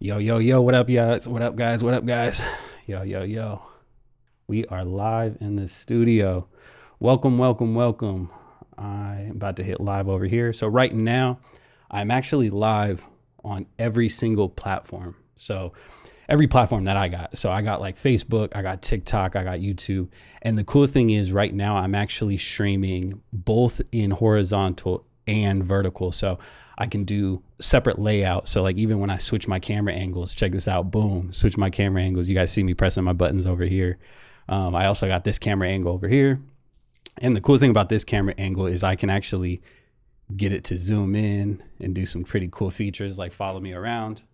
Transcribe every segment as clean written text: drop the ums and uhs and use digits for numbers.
Yo, yo, yo, what up, guys? What up, guys? What up, guys? Yo, yo, yo. We are live in the studio. Welcome, welcome, welcome. I'm about to hit live over here. So right now, I'm actually live on every single platform. So every platform that I got. So I got like Facebook, I got TikTok, I got YouTube. And the cool thing is right now I'm actually streaming both in horizontal and vertical. So I can do separate layout. So like even when I switch my camera angles, check this out, boom, switch my camera angles. You guys see me pressing my buttons over here. I also got this camera angle over here. And the cool thing about this camera angle is I can actually get it to zoom in and do some pretty cool features like follow me around.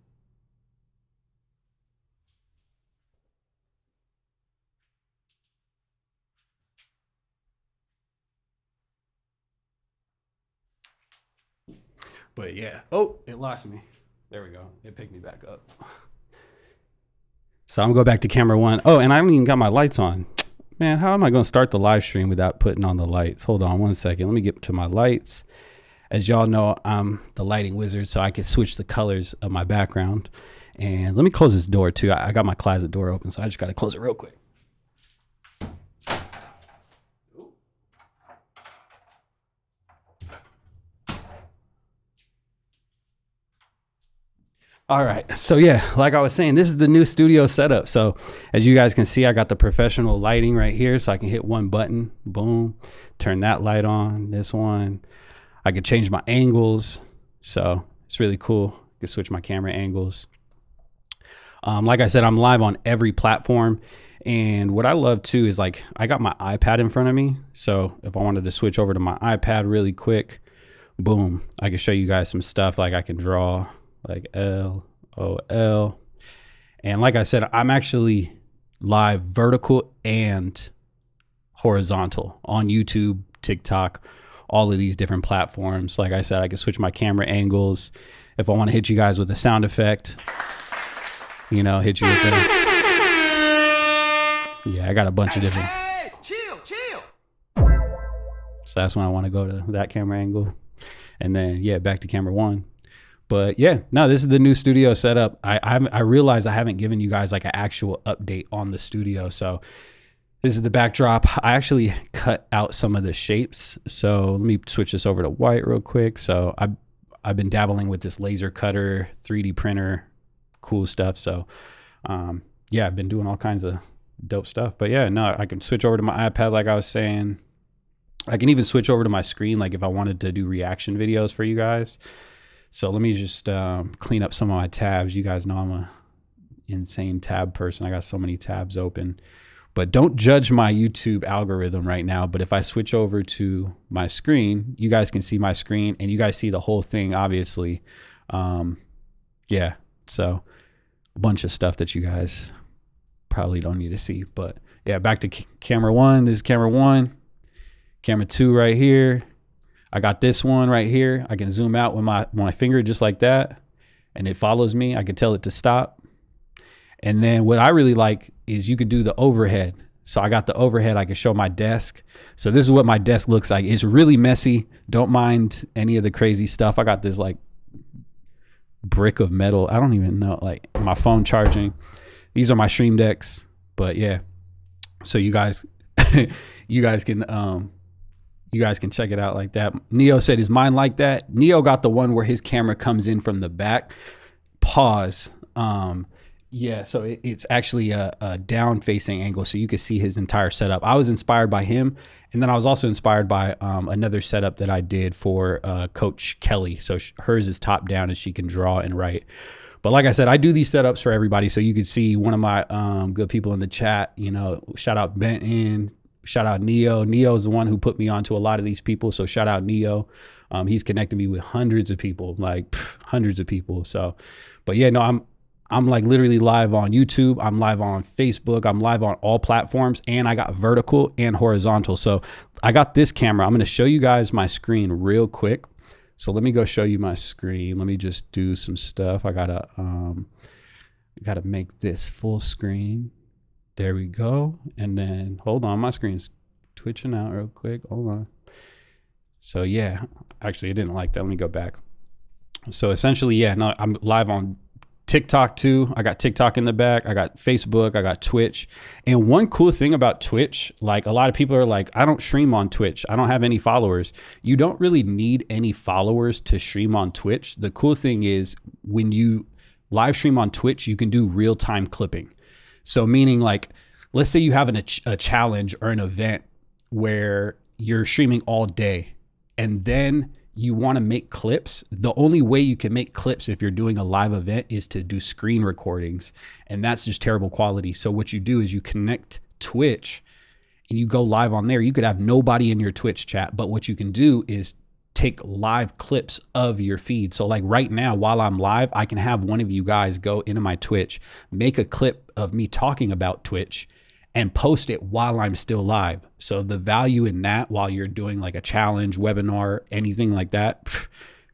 But yeah, oh, it lost me. There we go. It picked me back up. So I'm gonna go back to camera one. Oh, and I haven't even got my lights on. Man, how am I gonna start the live stream without putting on the lights? Hold on one second. Let me get to my lights. As y'all know, I'm the lighting wizard, so I can switch the colors of my background. And let me close this door too. I got my closet door open, so I just gotta close it real quick. All right, so yeah, like I was saying, this is the new studio setup. So as you guys can see, I got the professional lighting right here, so I can hit one button, boom, turn that light on, this one. I could change my angles, so it's really cool. I can switch my camera angles. Like I said, I'm live on every platform, and what I love too is like I got my iPad in front of me, so if I wanted to switch over to my iPad really quick, boom, I can show you guys some stuff. Like I can draw like LOL. And like I said, I'm actually live vertical and horizontal on YouTube, TikTok, all of these different platforms. Like I said, I can switch my camera angles. If I want to hit you guys with a sound effect, you know, hit you with the, yeah, I got a bunch of different. Hey, chill. So that's when I want to go to that camera angle. And then, yeah, back to camera one. But yeah, no, this is the new studio setup. I realized I haven't given you guys like an actual update on the studio. So this is the backdrop. I actually cut out some of the shapes. So let me switch this over to white real quick. So I've been dabbling with this laser cutter, 3D printer, cool stuff. So yeah, I've been doing all kinds of dope stuff. But yeah, no, I can switch over to my iPad like I was saying. I can even switch over to my screen like if I wanted to do reaction videos for you guys. So let me just clean up some of my tabs. You guys know I'm a insane tab person. I got so many tabs open. But don't judge my YouTube algorithm right now. But if I switch over to my screen, you guys can see my screen and you guys see the whole thing, obviously. Yeah, so a bunch of stuff that you guys probably don't need to see. But yeah, back to camera one. This is camera one. Camera two right here. I got this one right here. I can zoom out with my finger just like that. And it follows me. I can tell it to stop. And then what I really like is you could do the overhead. So I got the overhead. I can show my desk. So this is what my desk looks like. It's really messy. Don't mind any of the crazy stuff. I got this like brick of metal. I don't even know, like my phone charging. These are my stream decks. But yeah, so you guys, you guys can check it out like that. Neo said, is mine like that? Neo got the one where his camera comes in from the back. Pause. Yeah, so it's actually a down facing angle, so you can see his entire setup. I was inspired by him, and then I was also inspired by another setup that I did for Coach Kelly. So hers is top down and she can draw and write. But like I said, I do these setups for everybody, so you can see one of my good people in the chat, you know, shout out Benton, shout out Neo. Neo's the one who put me onto a lot of these people, so shout out Neo. He's connected me with hundreds of people, like hundreds of people. So, but yeah, no, I'm like literally live on YouTube. I'm live on Facebook. I'm live on all platforms, and I got vertical and horizontal. So I got this camera. I'm going to show you guys my screen real quick. So let me go show you my screen. Let me just do some stuff. I gotta make this full screen. There we go. And then hold on, my screen's twitching out real quick. Hold on. So yeah, actually I didn't like that. Let me go back. So essentially, yeah, no, I'm live on TikTok too. I got TikTok in the back. I got Facebook. I got Twitch. And one cool thing about Twitch, like a lot of people are like, I don't stream on Twitch. I don't have any followers. You don't really need any followers to stream on Twitch. The cool thing is when you live stream on Twitch, you can do real-time clipping. So meaning like, let's say you have a challenge or an event where you're streaming all day and then you want to make clips. The only way you can make clips if you're doing a live event is to do screen recordings, and that's just terrible quality. So what you do is you connect Twitch and you go live on there. You could have nobody in your Twitch chat, but what you can do is take live clips of your feed. So like right now, while I'm live, I can have one of you guys go into my Twitch, make a clip of me talking about Twitch and post it while I'm still live. So the value in that while you're doing like a challenge, webinar, anything like that,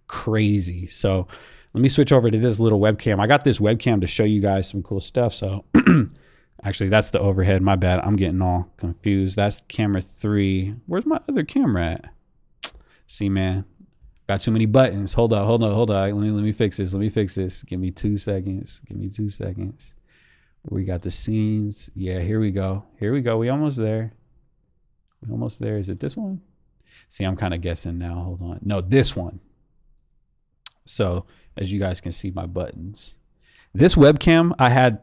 crazy. So let me switch over to this little webcam. I got this webcam to show you guys some cool stuff. So actually that's the overhead, my bad. I'm getting all confused. That's camera 3. Where's my other camera at? See, man, got too many buttons. Hold on. Let me fix this. Give me 2 seconds. We got the scenes. Yeah, here we go. We almost there. Is it this one? See, I'm kind of guessing now. Hold on. No, this one. So as you guys can see my buttons. This webcam I had,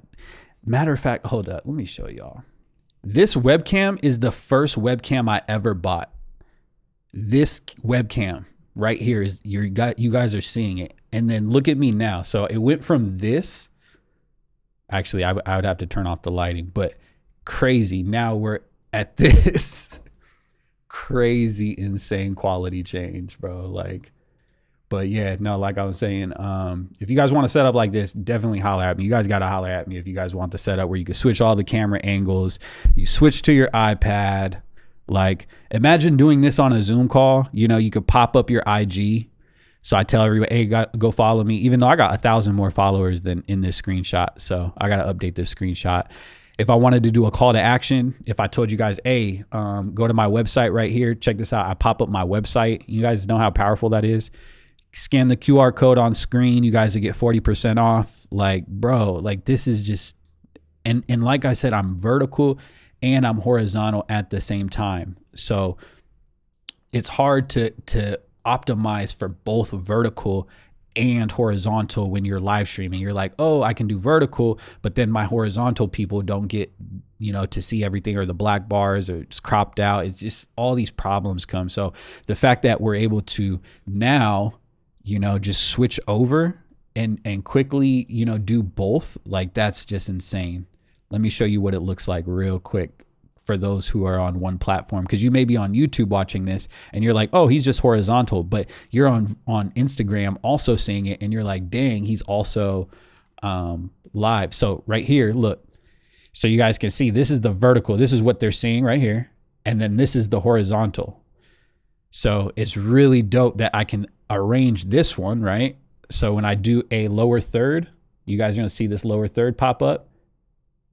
matter of fact, hold up. Let me show y'all. This webcam is the first webcam I ever bought. This webcam right here is you guys are seeing it. And then look at me now. So it went from this. Actually, I would have to turn off the lighting, but crazy. Now we're at this crazy, insane quality change, bro. Like, but yeah, no, like I was saying, if you guys want to set up like this, definitely holler at me. You guys got to holler at me if you guys want the setup where you can switch all the camera angles. You switch to your iPad. Like, imagine doing this on a Zoom call. You know, you could pop up your IG. So I tell everybody, hey, go follow me, even though I got 1,000 more followers than in this screenshot. So I got to update this screenshot. If I wanted to do a call to action, if I told you guys, hey, go to my website right here, check this out. I pop up my website. You guys know how powerful that is. Scan the QR code on screen. You guys will get 40% off. Like, bro, like this is just, and like I said, I'm vertical and I'm horizontal at the same time. So it's hard to optimize for both vertical and horizontal when you're live streaming. You're like, oh, I can do vertical, but then my horizontal people don't get, to see everything, or the black bars are just cropped out. It's just all these problems come. So the fact that we're able to now, just switch over and quickly, do both, like that's just insane. Let me show you what it looks like real quick for those who are on one platform, because you may be on YouTube watching this and you're like, oh, he's just horizontal, but you're on Instagram also seeing it and you're like, dang, he's also live. So right here, look, so you guys can see this is the vertical. This is what they're seeing right here. And then this is the horizontal. So it's really dope that I can arrange this one, right? So when I do a lower third, you guys are gonna see this lower third pop up,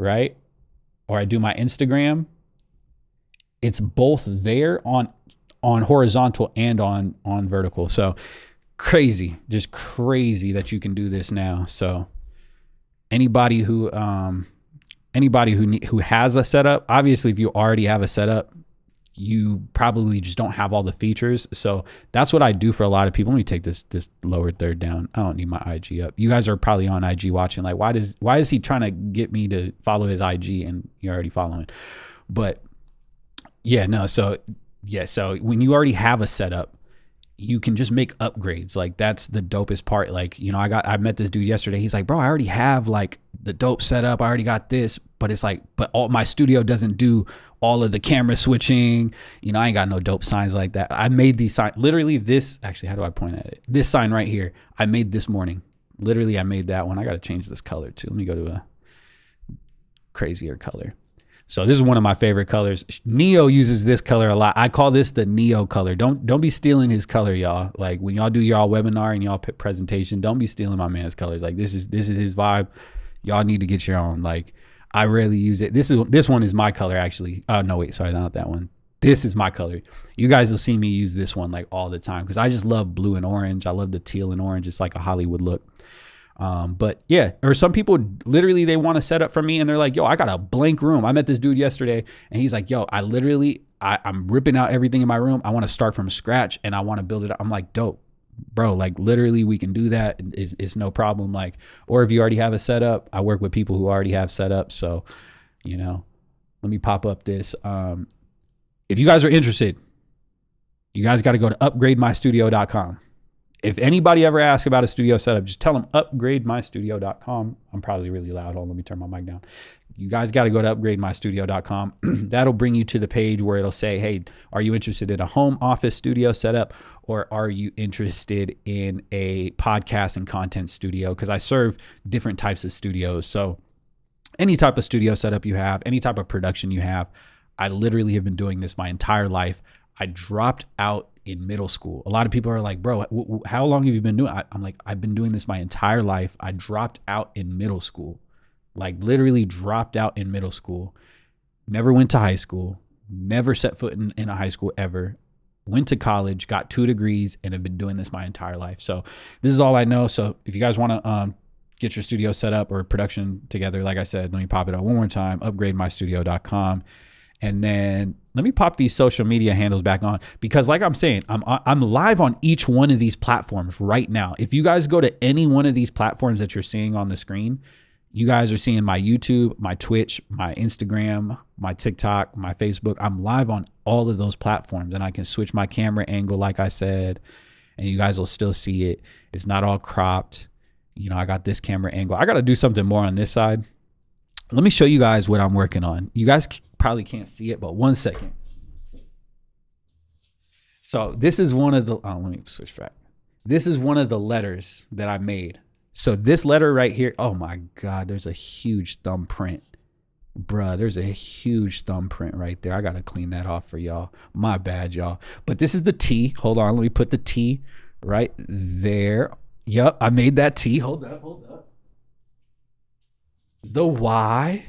right? Or I do my Instagram, it's both there on horizontal and on vertical. So crazy, just crazy that you can do this now. So anybody who has a setup, obviously if you already have a setup, you probably just don't have all the features. So that's what I do for a lot of people. Let me take this lower third down. I don't need my IG up. You guys are probably on IG watching, like, why is he trying to get me to follow his IG and you're already following? But yeah, no. So yeah. So when you already have a setup, you can just make upgrades. Like that's the dopest part. Like, I met this dude yesterday. He's like, bro, I already have like the dope setup. I already got this, but it's like, but all my studio doesn't do all of the camera switching. I ain't got no dope signs like that. I made these signs, literally this, actually, how do I point at it? This sign right here, I made this morning. Literally, I made that one. I got to change this color too. Let me go to a crazier color. So this is one of my favorite colors. Neo uses this color a lot. I call this the Neo color. Don't be stealing his color, y'all. Like when y'all do y'all webinar and y'all presentation, don't be stealing my man's colors. Like this is his vibe. Y'all need to get your own. Like I rarely use it. This one is my color actually. No, wait, sorry, not that one. This is my color. You guys will see me use this one like all the time because I just love blue and orange. I love the teal and orange. It's like a Hollywood look. But yeah, or some people literally, they want to set up for me and they're like, yo, I got a blank room. I met this dude yesterday and he's like, yo, I'm ripping out everything in my room. I want to start from scratch and I want to build it up. I'm like, dope, bro. Like literally we can do that. It's no problem. Like, or if you already have a setup, I work with people who already have setup. So, you know, let me pop up this. If you guys are interested, you guys got to go to upgrademystudio.com. If anybody ever asks about a studio setup, just tell them upgrademystudio.com. I'm probably really loud. Hold on, let me turn my mic down. You guys got to go to upgrademystudio.com. That'll bring you to the page where it'll say, hey, are you interested in a home office studio setup, or are you interested in a podcast and content studio? Because I serve different types of studios. So any type of studio setup you have, any type of production you have, I literally have been doing this my entire life. I dropped out in middle school. A lot of people are like, bro, how long have you been doing? I'm like, I've been doing this my entire life. I dropped out in middle school, like literally dropped out in middle school. Never went to high school, never set foot in a high school ever. Went to college, got 2 degrees, and have been doing this my entire life. So this is all I know. So if you guys want to get your studio set up or production together, like I said, let me pop it up one more time, upgrademystudio.com. And then let me pop these social media handles back on, because like I'm saying, I'm live on each one of these platforms right now. If you guys go to any one of these platforms that you're seeing on the screen, you guys are seeing my YouTube, my Twitch, my Instagram, my TikTok, my Facebook. I'm live on all of those platforms, and I can switch my camera angle, like I said, and you guys will still see it. It's not all cropped. You know, I got this camera angle. I got to do something more on this side. Let me show you guys what I'm working on. You guys probably can't see it, but one second. So this is one of the, let me switch back. This is one of the letters that I made. So this letter right here, oh my God, there's a huge thumbprint. Bruh, there's a huge thumbprint right there. I got to clean that off for y'all. My bad, y'all. But this is the T. Hold on, let me put the T right there. Yep, I made that T. Hold up. The Y.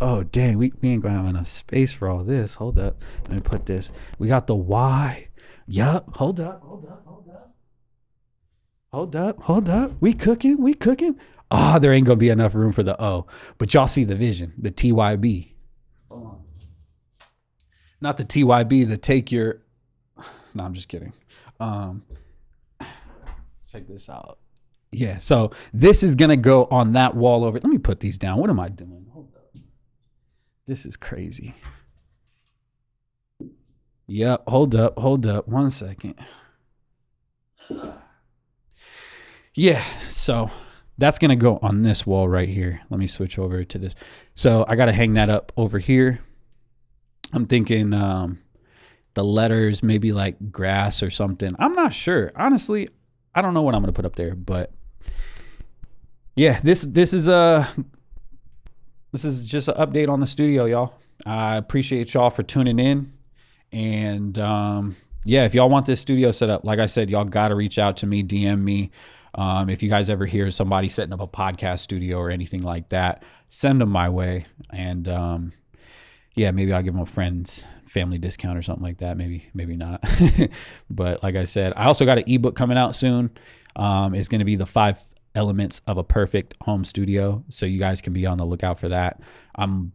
Oh, dang, we ain't gonna have enough space for all this. Hold up. Let me put this. We got the Y. Yup. Hold up. We cooking. Oh, there ain't gonna be enough room for the O. But y'all see the vision, the TYB. Hold on. Not the TYB, the take your. No, I'm just kidding. Check this out. Yeah, so this is gonna go on that wall over. Let me put these down. What am I doing? Hold up. This is crazy. Yep, hold up. 1 second. Yeah, so that's gonna go on this wall right here. Let me switch over to this. So I gotta hang that up over here. I'm thinking the letters maybe like grass or something. I'm not sure. Honestly, I don't know what I'm gonna put up there, but yeah, this is just an update on the studio, y'all. I appreciate y'all for tuning in. And yeah, if y'all want this studio set up, like I said, y'all got to reach out to me, DM me. If you guys ever hear somebody setting up a podcast studio or anything like that, send them my way. And yeah, maybe I'll give them a friend's family discount or something like that. Maybe not. But like I said, I also got an ebook coming out soon. It's going to be the 5 elements of a perfect home studio. So you guys can be on the lookout for that. I'm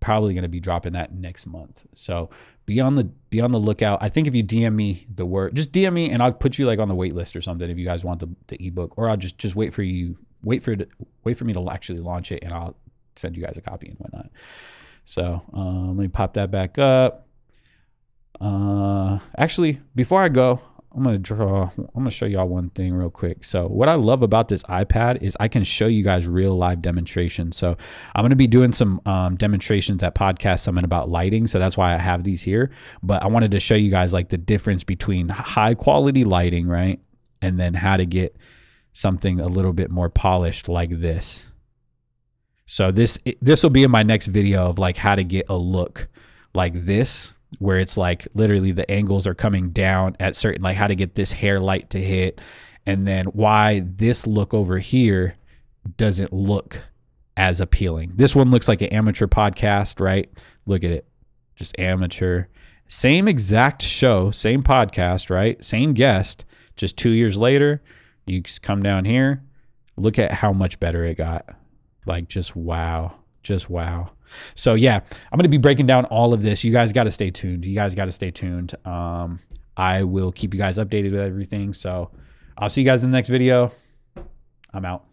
probably going to be dropping that next month. So be on the lookout. I think if you DM me just DM me and I'll put you like on the wait list or something if you guys want the ebook, or I'll just wait for me to actually launch it and I'll send you guys a copy and whatnot. So let me pop that back up. Actually, before I go, I'm going to show y'all one thing real quick. So what I love about this iPad is I can show you guys real live demonstrations. So I'm going to be doing some demonstrations at Podcast Summit about lighting. So that's why I have these here. But I wanted to show you guys like the difference between high quality lighting, right? And then how to get something a little bit more polished like this. So this will be in my next video of like how to get a look like this, where it's like literally the angles are coming down at certain, like how to get this hair light to hit, and then why this look over here doesn't look as appealing. This one looks like an amateur podcast, right? Look at it, just amateur. Same exact show, same podcast, right? Same guest, just 2 years later. You just come down here, Look at how much better it got. Like, just wow. Just wow. So yeah, I'm going to be breaking down all of this. You guys got to stay tuned. I will keep you guys updated with everything. So I'll see you guys in the next video. I'm out.